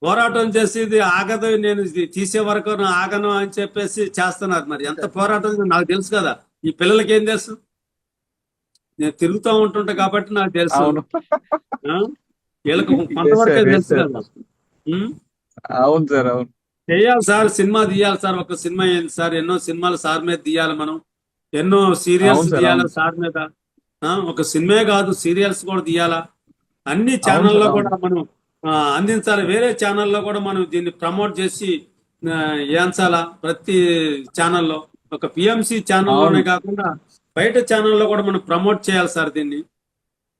పోరాటం చేసి ఇది ఆగదు, నేను ఇది తీసే వరకు నేను ఆగను అని చెప్పేసి చేస్తున్నారు. మరి ఎంత పోరాటం నాకు తెలుసు కదా, ఈ పిల్లలకి ఏం తెలుసు? నేను తిరుగుతూ ఉంటుంటా కాబట్టి నాకు తెలుసు. అవును. ఆ? వీళ్ళకి కొంతవరకే Yes, sir. Yes, తెలుసు sir. కదా. ఉం? అవును సార్, అవును. చేయాలి సార్, సినిమా తీయాలి సార్. ఒక సినిమా ఏంటి సార్, ఎన్నో సినిమాలు సార్ మీద తీయాలి మనం, ఎన్నో సీరియల్స్ అవును సార్, తీయాలి అవును. సార్ మీద. ఒక సినిమా కాదు, సీరియల్స్ కూడా తీయాలా. అన్ని అవును ఛానల్లో సార్, కూడా అవును. మనం అందించాలి. వేరే ఛానల్లో కూడా మనం దీన్ని ప్రమోట్ చేసి ఏంచాలా. ప్రతి ఛానల్లో, ఒక పిఎంసి ఛానల్లోనే అవును. కాకుండా బయట ఛానల్లో కూడా మనం ప్రమోట్ చేయాలి సార్ దీన్ని.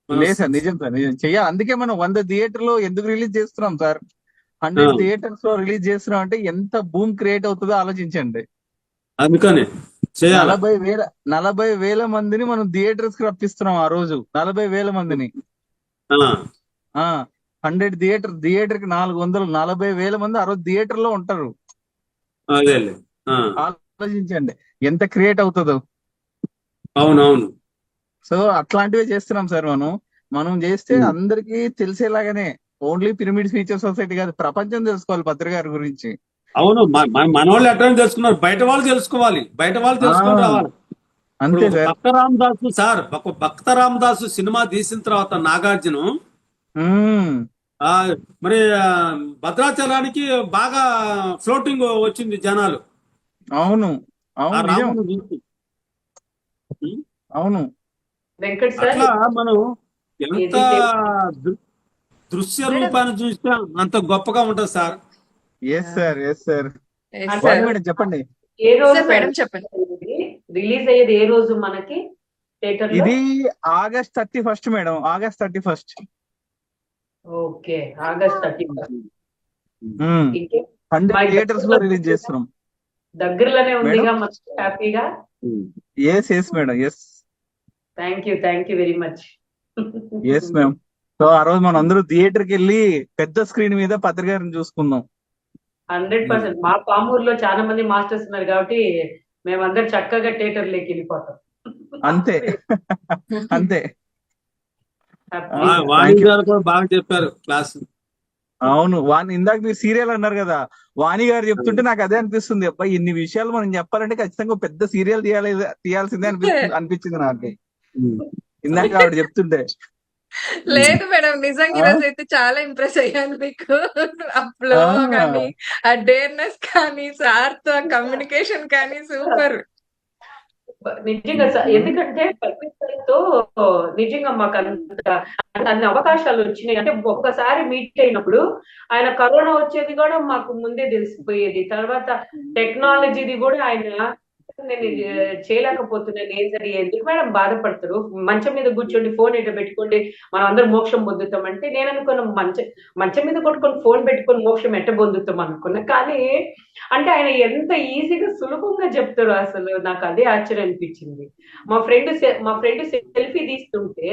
లేదు సార్, నిజం సార్, నిజం చెయ్యాలి. అందుకే మనం 100 థియేటర్లో ఎందుకు రిలీజ్ చేస్తున్నాం సార్? 100 థియేటర్స్ లో రిలీజ్ చేస్తున్నాం అంటే ఎంత బూమ్ క్రియేట్ అవుతుందో ఆలోచించండి. అందుకని చేయాలి. 40,000 మందిని మనం థియేటర్స్ కి రప్పిస్తున్నాం ఆ రోజు. 40,000 మందిని. 100 థియేటర్ కి 400, 40,000 మంది ఆ రోజు థియేటర్ లో ఉంటారు. అదే. ఆలోచించండి ఎంత క్రియేట్ అవుతుందో. అవునవును. సో అట్లాంటివే చేస్తున్నాం సార్. మనం చేస్తే అందరికీ తెలిసేలాగానే, ఓన్లీ పిరమిడ్ ఫ్యూచర్ సొసైటీ కాదు, ప్రపంచం తెలుసుకోవాలి పత్రికారి గురించి. అవును, మన వాళ్ళు ఎట్లా తెలుసుకున్నారు, బయట వాళ్ళు తెలుసుకోవాలి, బయట వాళ్ళు తెలుసుకొని రావాలి. అంతే ఇప్పుడు సార్. భక్త రామదాసు సార్, ఒక భక్త రామదాసు సినిమా తీసిన తర్వాత నాగార్జున మరి భద్రాచలానికి బాగా ఫ్లోటింగ్ వచ్చింది జనాలు. అవును, ఆ అవును, నిజం. రాముని చూసి. అవును. వెంకట్ సార్, అట్లా మనం ఎంత దృశ్య రూపాన్ని చూస్తే అంత గొప్పగా ఉంటది sir. Yes sir, yes sir. Yes, అంటే sir. మేడం చెప్పండి. ఏ రోజు సార్, మేడం చెప్పండి. రిలీజ్ అయ్యేది ఏ రోజు మనకి థియేటర్ లో? ఇది August 31 madam, August 31. Okay, August 31. 100 theatres లో రిలీజ్ చేస్తున్నాం. దగ్గరలోనే ఉందిగా మనకి, హ్యాపీగా. Yes, yes madam, yes. Thank you very much. Yes ma'am. So ఆ రోజు మనం అందరూ థియేటర్ కి వెళ్ళి పెద్ద స్క్రీన్ మీద పత్రికారిని చూసుకుందాం. 100%. మా పామూరులో చాలా మంది మాస్టర్స్ ఉన్నారు కాబట్టి మేమందరం చక్కగా థియేటర్ లోకి వెళ్ళిపోతాం. అంతే. అంతే. వాణి గారు కూడా బాగా చెప్పారు క్లాస్. అవును, వాణి ఇందాక మీరు సీరియల్ అన్నారు కదా, వాణి గారు చెప్తుంటే నాకు అదే అనిపిస్తుంది. అబ్బాయి ఇన్ని విషయాలు మనం చెప్పాలంటే ఖచ్చితంగా పెద్ద సీరియల్ తీయాల్సిందే అనిపించింది నాకు ఇందాక ఆవిడ చెప్తుంటే. లేదు మేడం, నిజంగా ఈరోజు అయితే చాలా ఇంప్రెస్ అయ్యాను మీకు. అప్లో కానీ, ఆ డేర్నెస్ కానీ, సార్ తో కమ్యూనికేషన్ కానీ సూపర్. నిజంగా ఎందుకంటే పత్రికలతో నిజంగా మాకు అంత అన్ని అవకాశాలు వచ్చినాయి. అంటే ఒక్కసారి మీట్ అయినప్పుడు ఆయన కరోనా వచ్చేది కూడా మాకు ముందే తెలిసిపోయేది. తర్వాత టెక్నాలజీది కూడా ఆయన నేను ఇది చేయలేకపోతున్నాను ఏం సరే ఎందుకు మేడం బాధపడతారు, మంచం మీద కూర్చోండి ఫోన్ ఇట్లా పెట్టుకోండి మనం అందరం మోక్షం పొందుతాం అంటే నేను అనుకున్న మంచం మీద కొట్టుకొని ఫోన్ పెట్టుకొని మోక్షం ఎట్ట పొందుతాం అనుకున్నా. కానీ అంటే ఆయన ఎంత ఈజీగా సులభంగా చెప్తారు, అసలు నాకు అదే ఆశ్చర్యం అనిపించింది. మా ఫ్రెండ్ సెల్ఫీ తీస్తుంటే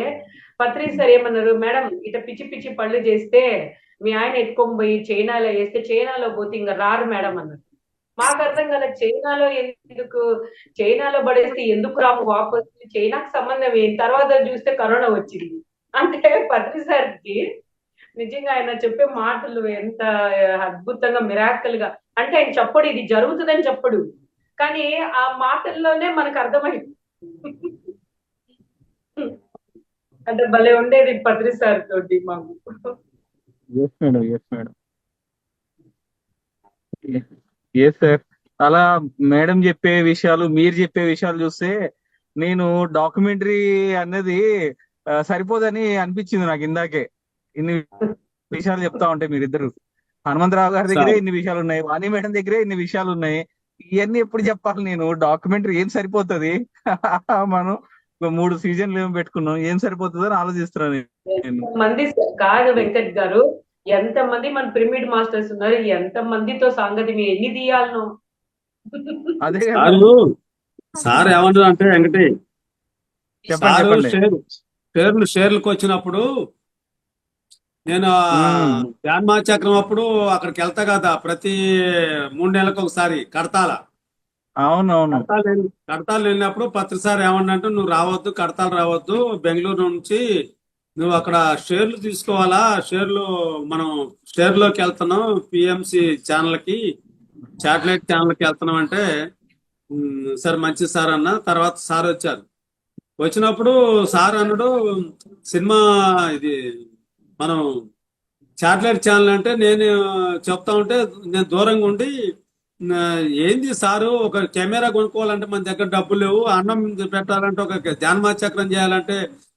పత్రి సార్ ఏమన్నారు, మేడం ఇట పిచ్చి పిచ్చి పళ్ళు చేస్తే మీ ఆయన ఎత్తుకొని పోయి చైనాలో వేస్తే చైనాలో పోతే ఇంకా రారు మేడం అన్నారు. మాకు అర్థం కదా చైనాలో పడేస్తే ఎందుకు రాము వాపస్, చైనాకు సంబంధం ఏం, తర్వాత చూస్తే కరోనా వచ్చింది. అంటే పత్రి సార్కి నిజంగా ఆయన చెప్పే మాటలు ఎంత అద్భుతంగా మిరాకల్ గా, అంటే ఆయన చెప్పడు ఇది జరుగుతుందని చెప్పడు, కానీ ఆ మాటల్లోనే మనకు అర్థమైంది. అంటే భలే ఉండేది పత్రి సార్ తోటి మాకు. Yes madam, yes madam, yes sir. అలా మేడం చెప్పే విషయాలు మీరు చెప్పే విషయాలు చూస్తే నేను డాక్యుమెంటరీ అనేది సరిపోదని అనిపించింది నాకు ఇందాకే. ఇన్ని విషయాలు చెప్తా ఉంటే మీరిద్దరు, హనుమంతరావు గారి దగ్గరే ఇన్ని విషయాలు ఉన్నాయి, వాణి మేడం దగ్గరే ఇన్ని విషయాలు ఉన్నాయి, ఇవన్నీ ఎప్పుడు చెప్పాలి నేను? డాక్యుమెంటరీ ఏం సరిపోతుంది? మనం 3 సీజన్లు ఏం పెట్టుకున్నాం, ఏం సరిపోతుంది అని ఆలోచిస్తున్నాను నేను. మంది కాదు వెంకట్ గారు, ఎంత మంది మన పిరమిడ్ మాస్టర్స్ ఉన్నారు, ఎంత మందితో సంగతి మీరు ఎన్ని తీయాలను. అదే సార్ ఏమన్నారు అంటే వెంకటి, చెప్పండి. షేర్లకు వచ్చినప్పుడు నేను ధ్యాన్మా చక్రం అప్పుడు అక్కడికి వెళ్తా కదా ప్రతి 3 నెలలకు ఒకసారి కడతాల. అవునవును. కడతాలు వెళ్ళినప్పుడు పత్రి సార్ ఏమన్నంటే నువ్వు రావద్దు, కడతాలు రావద్దు, బెంగళూరు నుంచి నువ్వు అక్కడ షేర్లు తీసుకోవాలా, మనం షేర్లోకి వెళ్తున్నాం, పిఎంసి ఛానల్కి, శాటిలైట్ ఛానల్కి వెళ్తున్నాం అంటే సార్ మంచిది సార్ అన్న. తర్వాత సార్ వచ్చారు, వచ్చినప్పుడు సార్ అన్నాడు సినిమా ఇది మనం శాటిలైట్ ఛానల్ అంటే నేను చెప్తా ఉంటే నేను దూరంగా ఉండి ఏంది సారు, ఒక కెమెరా కొనుక్కోవాలంటే మన దగ్గర డబ్బులు లేవు, అన్నం పెట్టాలంటే ఒక ధ్యాన్మా చక్రం చేయాలంటే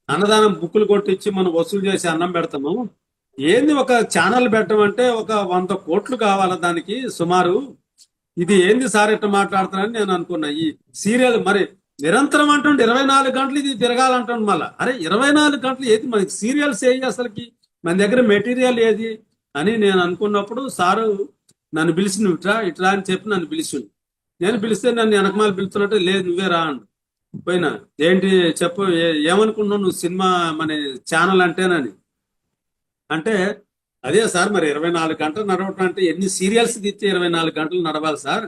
అన్నదానం బుక్కులు కొట్టించి మనం వసూలు చేసి అన్నం పెడతాము, ఏంది ఒక ఛానల్ పెట్టమంటే ఒక 100 కోట్లు కావాలా దానికి సుమారు, ఇది ఏంది సార్ ఇట్లా మాట్లాడుతున్నారని నేను అనుకున్నా. ఈ సీరియల్ మరి నిరంతరం అంటుండే 24 గంటలు ఇది తిరగాలంటాను. మళ్ళా అరే 24 గంటలు ఏది మనకి సీరియల్స్ ఏది, అసలుకి మన దగ్గర మెటీరియల్ ఏది అని నేను అనుకున్నప్పుడు సారు నన్ను పిలిచి నువ్వు ఇట్లా అని చెప్పి నన్ను పిలిచిండు. నేను పిలిస్తే నన్ను వెనకమాల పిలుస్తున్నట్టు, లేదు నువ్వే రా అండు. పోయినా, ఏంటి చెప్పు, ఏమనుకున్నావు నువ్వు సినిమా మన ఛానల్ అంటేనని అంటే, అదే సార్ మరి 24 గంటలు నడవటం అంటే ఎన్ని సీరియల్స్ తీస్తే 24 గంటలు నడవాలి సార్,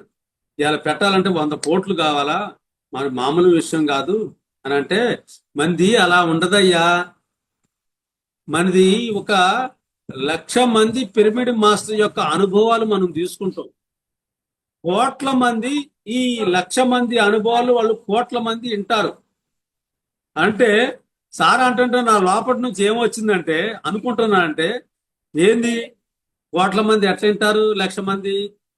ఇలా పెట్టాలంటే 100 కోట్లు కావాలా, మన మామూలు విషయం కాదు అని అంటే, మంది అలా ఉండదయ్యా, మనది 1,00,000 మంది పిరమిడ్ మాస్టర్ యొక్క అనుభవాలు మనం తీసుకుంటాం. కోట్ల మంది ఈ 1,00,000 మంది అనుభవాలు వాళ్ళు కోట్ల మంది వింటారు. అంటే సార్ అంటుంటే నా లోపటి నుంచి ఏమొచ్చిందంటే అనుకుంటున్నా అంటే, ఏంది కోట్ల మంది ఎట్లా వింటారు, 1,00,000 మంది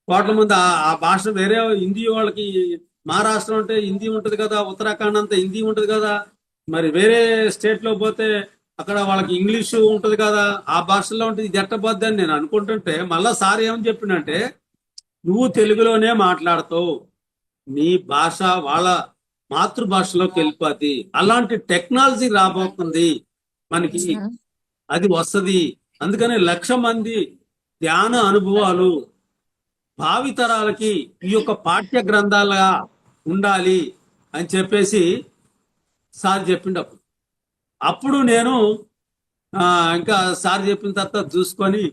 కోట్ల మంది ఆ భాష వేరే, హిందీ వాళ్ళకి మహారాష్ట్ర అంటే హిందీ ఉంటది కదా, ఉత్తరాఖండ్ అంతా హిందీ ఉంటది కదా, మరి వేరే స్టేట్ లో పోతే అక్కడ వాళ్ళకి ఇంగ్లీషు ఉంటది కదా, ఆ భాషలో ఉంటుంది, ఇది ఎట్టబోద్ది అని నేను అనుకుంటుంటే మళ్ళా సార్ ఏమని చెప్పిండంటే, నువ్వు తెలుగులోనే మాట్లాడతావు, నీ భాష వాళ్ళ మాతృభాషలోకి వెళ్ళిపోద్ది, అలాంటి టెక్నాలజీ రాబోతుంది మనకి, అది వస్తుంది, అందుకని 1,00,000 మంది ధ్యాన అనుభవాలు భావితరాలకి ఈ యొక్క పాఠ్య గ్రంథాలుగా ఉండాలి అని చెప్పేసి సార్ చెప్పిండప్పుడు. అప్పుడు నేను ఇంకా సార్ చెప్పిన తర్వాత చూసుకొని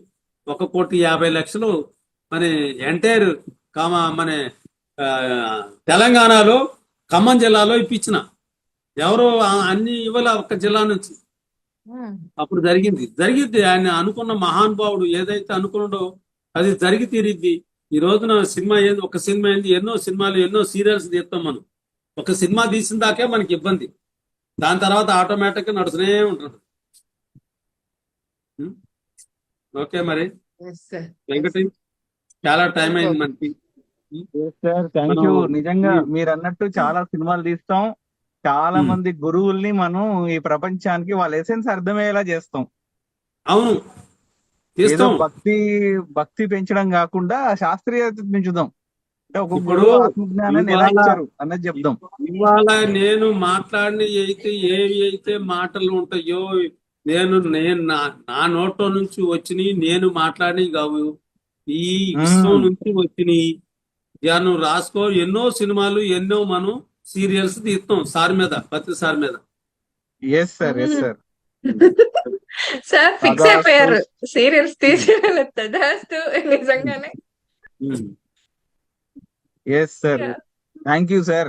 1,50,00,000 మన ఎంటైర్ మన తెలంగాణలో ఖమ్మం జిల్లాలో ఇప్పించిన, ఎవరు అన్ని ఇవ్వాల, ఒక్క జిల్లా నుంచి. అప్పుడు జరిగిద్ది ఆయన అనుకున్న మహానుభావుడు ఏదైతే అనుకున్నాడో అది జరిగి తీరిద్ది. ఈ రోజున సినిమా ఏంది, ఒక సినిమా ఏంది, ఎన్నో సినిమాలు ఎన్నో సీరియల్స్ తీస్తాం మనం. ఒక సినిమా తీసిన దాకే మనకి ఇబ్బంది, దాని తర్వాత ఆటోమేటిక్ గా నడుస్తూనే ఉంటుంది. ఓకే మరి వెంకటి, చాలా టైం అయింది మనకి. సార్ థ్యాంక్ మనం యూ. నిజంగా ఈ- మీరు అన్నట్టు చాలా సినిమాలు తీస్తాం, చాలా ఉమ్, మంది గురువుల్ని మనం ఈ ప్రపంచానికి వాళ్ళ ఎసెన్స్ అర్థమయ్యేలా చేస్తాం. అవును ఏదో తీస్తాం. భక్తి భక్తి పెంచడం కాకుండా శాస్త్రీయత పెంచుదాం. అంటే ఒక ఇప్పుడు గురువు ఆత్మజ్ఞానాన్ని ఎలా ఇవాళ ఇచ్చారు అన్నది చెప్దాం. ఇవాళ నేను మాట్లాడిన అయితే ఏవి అయితే మాటలు ఉంటాయో, నేను నేను నా నా నోట్లో నుంచి వచ్చినాయి, నేను మాట్లాడినవి కావు, ఈ విశ్వం ఉమ్, నుంచి వచ్చినాయి. ఇక నువ్వు రాసుకో, ఎన్నో సినిమాలు ఎన్నో మనం సీరియల్స్ తీస్తాం సార్ మీద, పత్రి సార్ మీద. Yes sir, yes sir. Sir fix తదాస్తు. అయిపోయారు సీరియల్స్ తీసేయాలి తదాస్తు నిజంగానే. Um. Yes sir. Yeah. Thank you sir.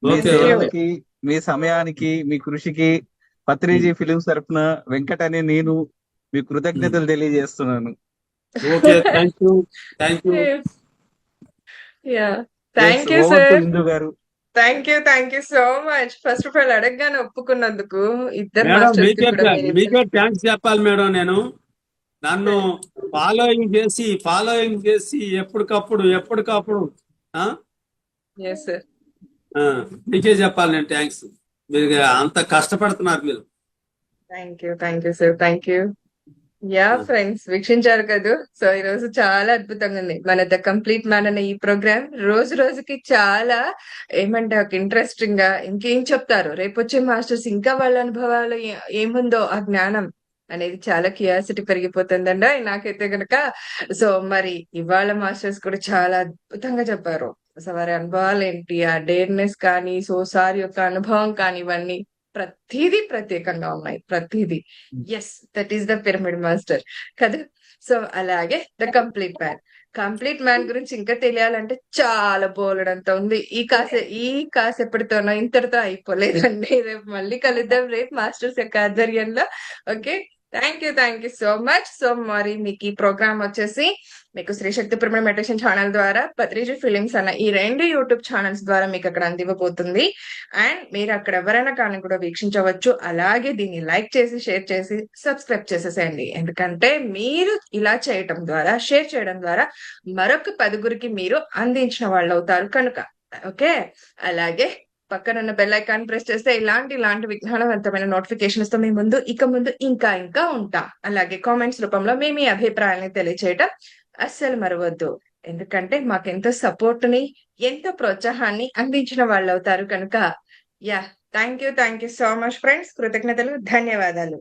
మీ ఓకే Thank you. సేవలకి, మీ సమయానికి, మీ కృషికి పత్రిజీ ఫిలిమ్స్ తరఫున వెంకట్ అని నేను మీ కృతజ్ఞతలు తెలియజేస్తున్నాను. Okay, thank you, thank you. Yeah thank you over to sir. Indu గారు. Thank you so much. First of all అడగగానే ఒప్పుకున్నందుకు ఇద్దరు మేడం మాస్టర్స్ కి కూడా మీకే థ్యాంక్స్ చెప్పాలి మేడం. నేను నన్ను ఫాలోయింగ్ చేసి ఎప్పటికప్పుడు ఆ? Yes sir. ఆ, మీకే చెప్పాలి నేను థ్యాంక్స్. మీరు అంత కష్టపడుతున్నారు మీరు. Thank you sir. Thank you. Yeah friends, వీక్షించారు కదా. సో ఈ రోజు చాలా అద్భుతంగా ఉంది మన ద కంప్లీట్ మ్యాన్ అనే ఈ ప్రోగ్రామ్. రోజు రోజుకి చాలా ఏమంటే ఒక ఇంట్రెస్టింగ్ గా ఇంకేం చెప్తారు రేపు వచ్చే మాస్టర్స్, ఇంకా వాళ్ళ అనుభవాలు ఏముందో ఆ జ్ఞానం అనేది చాలా క్యూరియాసిటీ పెరిగిపోతుందండి నాకైతే గనక. సో మరి ఇవాళ మాస్టర్స్ కూడా చాలా అద్భుతంగా చెప్పారు. సో వారి అనుభవాలు ఏంటి, ఆ డేర్నెస్ కానీ, సో సార్ యొక్క అనుభవం కానీ, ఇవన్నీ ప్రతిదీ ప్రత్యేకంగా ఉన్నాయి. ప్రతిదీ yes, that is the pyramid master కదా. సో అలాగే ద కంప్లీట్ మ్యాన్ గురించి ఇంకా తెలియాలంటే చాలా బోలెడంత ఉంది. ఈ కాసేపటితోనో ఇంతటితో అయిపోలేదండి. రేపు మళ్ళీ కలుద్దాం రేపు మాస్టర్స్ యొక్క ఆధ్వర్యంలో. Okay, thank you so much. So మరి మీకు ఈ ప్రోగ్రామ్ వచ్చేసి మీకు శ్రీ శక్తి పిరమిడ్ మెడిటేషన్ ఛానల్ ద్వారా, పత్రిజీ ఫిలిమ్స్ అన్న ఈ 2 యూట్యూబ్ ఛానల్స్ ద్వారా మీకు అక్కడ అందివ్వబోతుంది. అండ్ మీరు అక్కడ ఎవరైనా కానీ కూడా వీక్షించవచ్చు. అలాగే దీన్ని లైక్ చేసి, షేర్ చేసి, సబ్స్క్రైబ్ చేసేసేయండి. ఎందుకంటే మీరు ఇలా చేయటం ద్వారా, షేర్ చేయడం ద్వారా మరొక 10గురికి మీరు అందించిన వాళ్ళు అవుతారు కనుక. ఓకే, అలాగే పక్కనున్న బెల్ ఐకాన్ ప్రెస్ చేస్తే ఇలాంటి విజ్ఞానవంతమైన నోటిఫికేషన్స్ తో మీ ముందు ఇక ముందు ఇంకా ఉంటాం. అలాగే కామెంట్స్ రూపంలో మీ అభిప్రాయాన్ని తెలియచేయటం అస్సలు మరవద్దు. ఎందుకంటే మాకెంతో సపోర్ట్ ని, ఎంతో ప్రోత్సాహాన్ని అందించిన వాళ్ళు అవుతారు కనుక. Yeah thank you so much friends. కృతజ్ఞతలు, ధన్యవాదాలు.